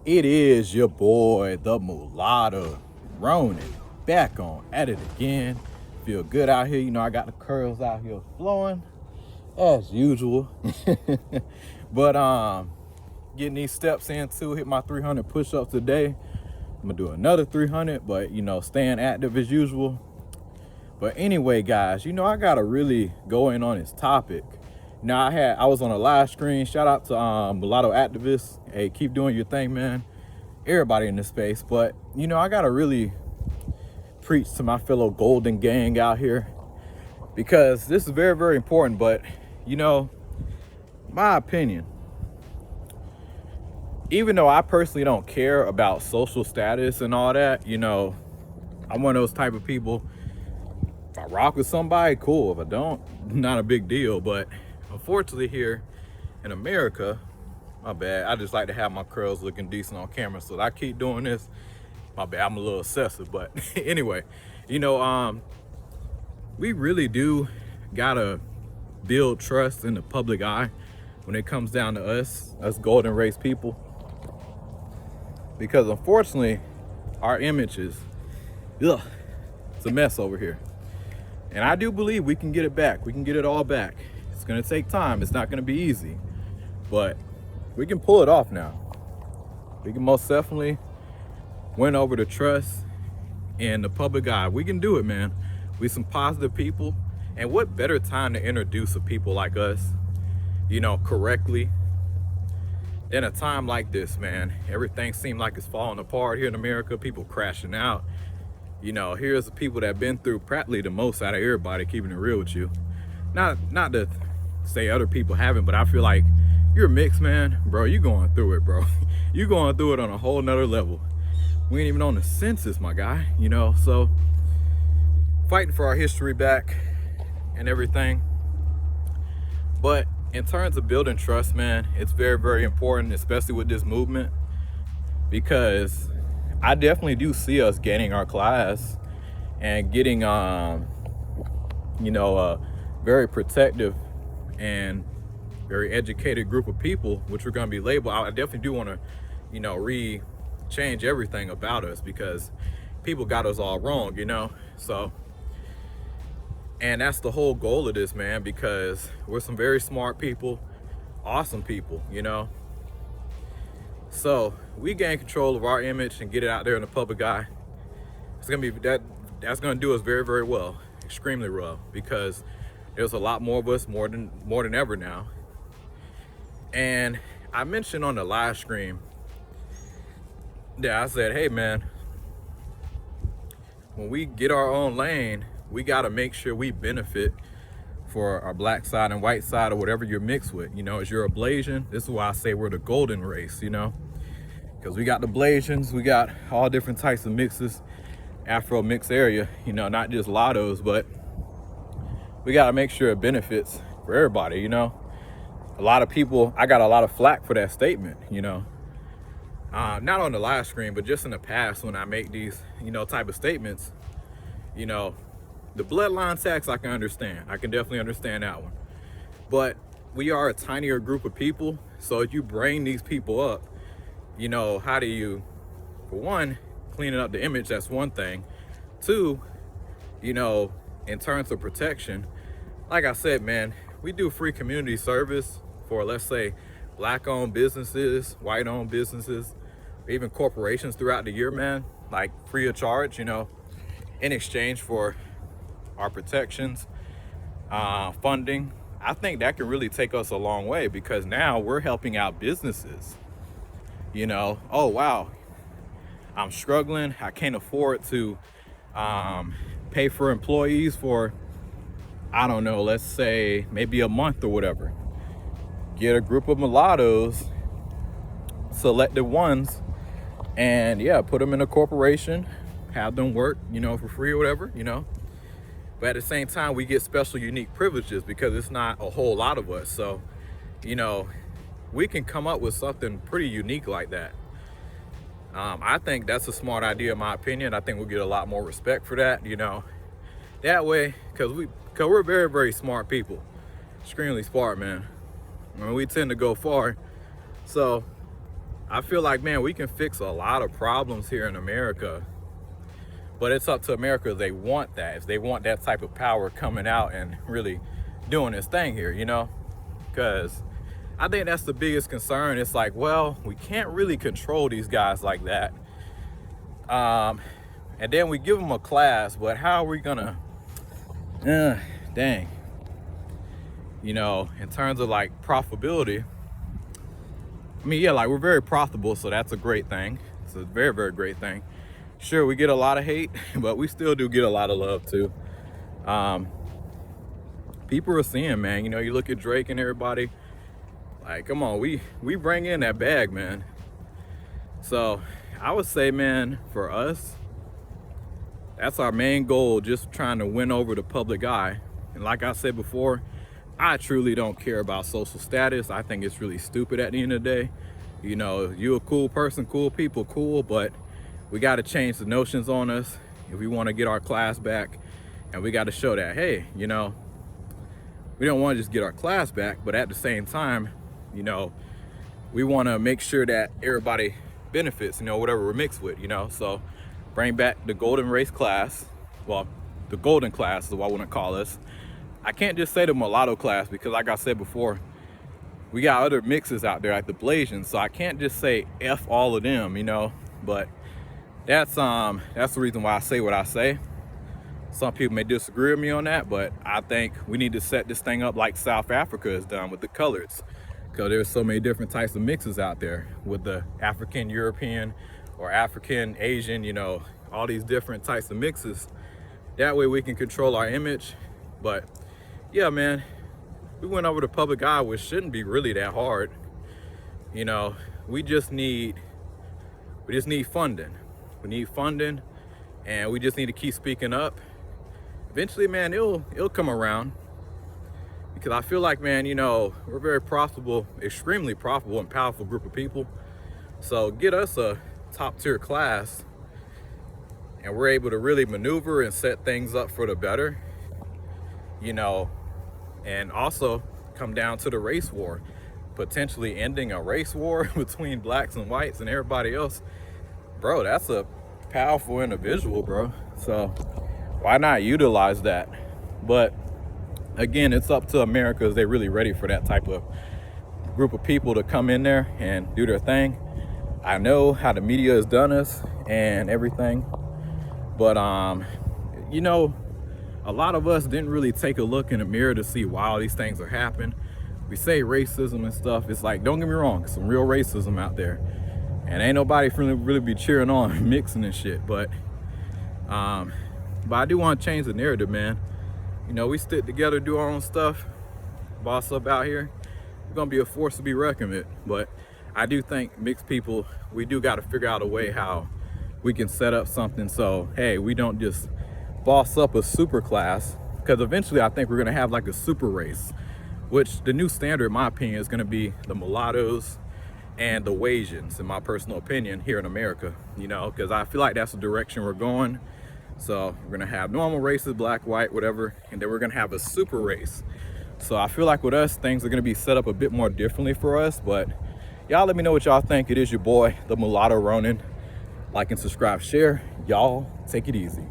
It is your boy, the Mulatto, Ronin, back on at it again. Feel good out here. You know, I got the curls out here flowing as usual. But getting these steps in too, hit my 300 push-ups today. I'm gonna do another 300, but you know, staying active as usual. But anyway, guys, you know, I gotta really go in on this topic. Now, I was on a live stream. Shout out to Mulatto activists. Hey, keep doing your thing, man. Everybody in this space. But you know, I gotta really preach to my fellow golden gang out here, because this is very, very important. But you know, my opinion, even though I personally don't care about social status and all that, you know, I'm one of those type of people. If I rock with somebody, cool. If I don't, not a big deal. But unfortunately here in America, my bad, I just like to have my curls looking decent on camera, so I keep doing this. My bad, I'm a little obsessive. But anyway, you know, we really do gotta build trust in the public eye when it comes down to us golden race people, because unfortunately our image is, it's a mess over here. And I do believe we can get it back. We can get it all back. It's gonna take time. It's not gonna be easy, but we can pull it off now. We can most definitely win over the trust in the public eye. We can do it, man. We some positive people. And what better time to introduce a people like us, you know, correctly, than a time like this, man. Everything seems like it's falling apart here in America. People crashing out. You know, here's the people that have been through practically the most out of everybody, keeping it real with you. Not to say other people haven't, but I feel like you're mixed, man. Bro, you going through it, bro. You going through it on a whole nother level. We ain't even on the census, my guy, you know? So, fighting for our history back and everything. But in terms of building trust, man, it's very, very important, especially with this movement, because I definitely do see us gaining our class and getting, you know, a very protective and very educated group of people, which are going to be labeled. I definitely do want to, you know, change everything about us, because people got us all wrong, you know. So, and that's the whole goal of this, man, because we're some very smart people, awesome people, you know. So we gain control of our image and get it out there in the public eye. It's gonna be that's gonna do us very, very well, extremely well, because there's a lot more of us, more than ever now. And I mentioned on the live stream that I said, hey man, when we get our own lane, we gotta make sure we benefit for our black side and white side, or whatever you're mixed with. You know, as you're a Blasian, this is why I say we're the golden race, you know, because we got the Blasians, we got all different types of mixes, Afro mix area, you know, not just lottos, but we got to make sure it benefits for everybody, you know. A lot of people, I got a lot of flack for that statement, you know, not on the live stream, but just in the past when I make these, you know, type of statements. You know, the bloodline tax, I can understand. I can definitely understand that one. But we are a tinier group of people, so if you bring these people up, you know, how do you, for one, cleaning up the image, that's one thing. Two, you know, in terms of protection, like I said, man, we do free community service for, let's say, black-owned businesses, white-owned businesses, or even corporations throughout the year, man, like free of charge, you know, in exchange for our protections, funding. I think that can really take us a long way, because now we're helping out businesses. You know, oh wow, I'm struggling, I can't afford to pay for employees for, I don't know, let's say maybe a month or whatever. Get a group of mulattoes, selected ones, and yeah, put them in a corporation, have them work, you know, for free or whatever, you know. But at the same time, we get special unique privileges because it's not a whole lot of us. So, you know, we can come up with something pretty unique like that. I think that's a smart idea, in my opinion. I think we'll get a lot more respect for that, you know. That way, because we're very, very smart people. Extremely smart, man. I mean, we tend to go far. So I feel like, man, we can fix a lot of problems here in America, but it's up to America if they want that, if they want that type of power coming out and really doing this thing here, you know? Because I think that's the biggest concern. It's like, well, we can't really control these guys like that. And then we give them a class, but how are we gonna, dang. You know, in terms of like profitability, I mean, yeah, like we're very profitable, so that's a great thing. It's a very, very great thing. Sure, we get a lot of hate, but we still do get a lot of love too. People are seeing, man, you know, you look at Drake and everybody, like, come on, we bring in that bag, man. So I would say, man, for us, that's our main goal, just trying to win over the public eye. And like I said before, I truly don't care about social status. I think it's really stupid at the end of the day. You know, you a cool person, cool people, cool, but we got to change the notions on us if we want to get our class back. And we got to show that, hey, you know, we don't want to just get our class back, but at the same time, you know, we want to make sure that everybody benefits, you know, whatever we're mixed with, you know. So bring back the golden race class. Well, the golden class is what I want to call us. I can't just say the mulatto class because, like I said before, we got other mixes out there like the Blasians, so I can't just say F all of them, you know. But that's the reason why I say what I say. Some people may disagree with me on that, but I think we need to set this thing up like South Africa has done with the colors, because there's so many different types of mixes out there with the African European or African Asian, you know, all these different types of mixes. That way we can control our image. But yeah, man, we went over the public eye, which shouldn't be really that hard. You know, we just need funding. We need funding, and we just need to keep speaking up. Eventually, man, it'll come around, because I feel like, man, you know, we're very profitable, extremely profitable and powerful group of people. So get us a top tier class, and we're able to really maneuver and set things up for the better, you know. And also come down to the race war, potentially ending a race war between blacks and whites and everybody else. Bro, that's a powerful individual, bro. So why not utilize that? But again, it's up to America if they're really ready for that type of group of people to come in there and do their thing. I know how the media has done us and everything, but you know, a lot of us didn't really take a look in the mirror to see why all these things are happening. We say racism and stuff. It's like, don't get me wrong, some real racism out there, and ain't nobody really be cheering on mixing and shit. But I do want to change the narrative, man. You know, we stick together, do our own stuff, boss up out here. We're gonna be a force to be reckoned with. But I do think mixed people, we do got to figure out a way how we can set up something so, hey, we don't just boss up a super class, because eventually I think we're gonna have like a super race, which the new standard, in my opinion, is gonna be the mulattoes and the Wasians, in my personal opinion, here in America, you know, because I feel like that's the direction we're going. So we're gonna have normal races, black, white, whatever, and then we're gonna have a super race. So I feel like with us, things are gonna be set up a bit more differently for us. But y'all let me know what y'all think. It is your boy, the Mulatto Ronin. Like and subscribe, share. Y'all take it easy.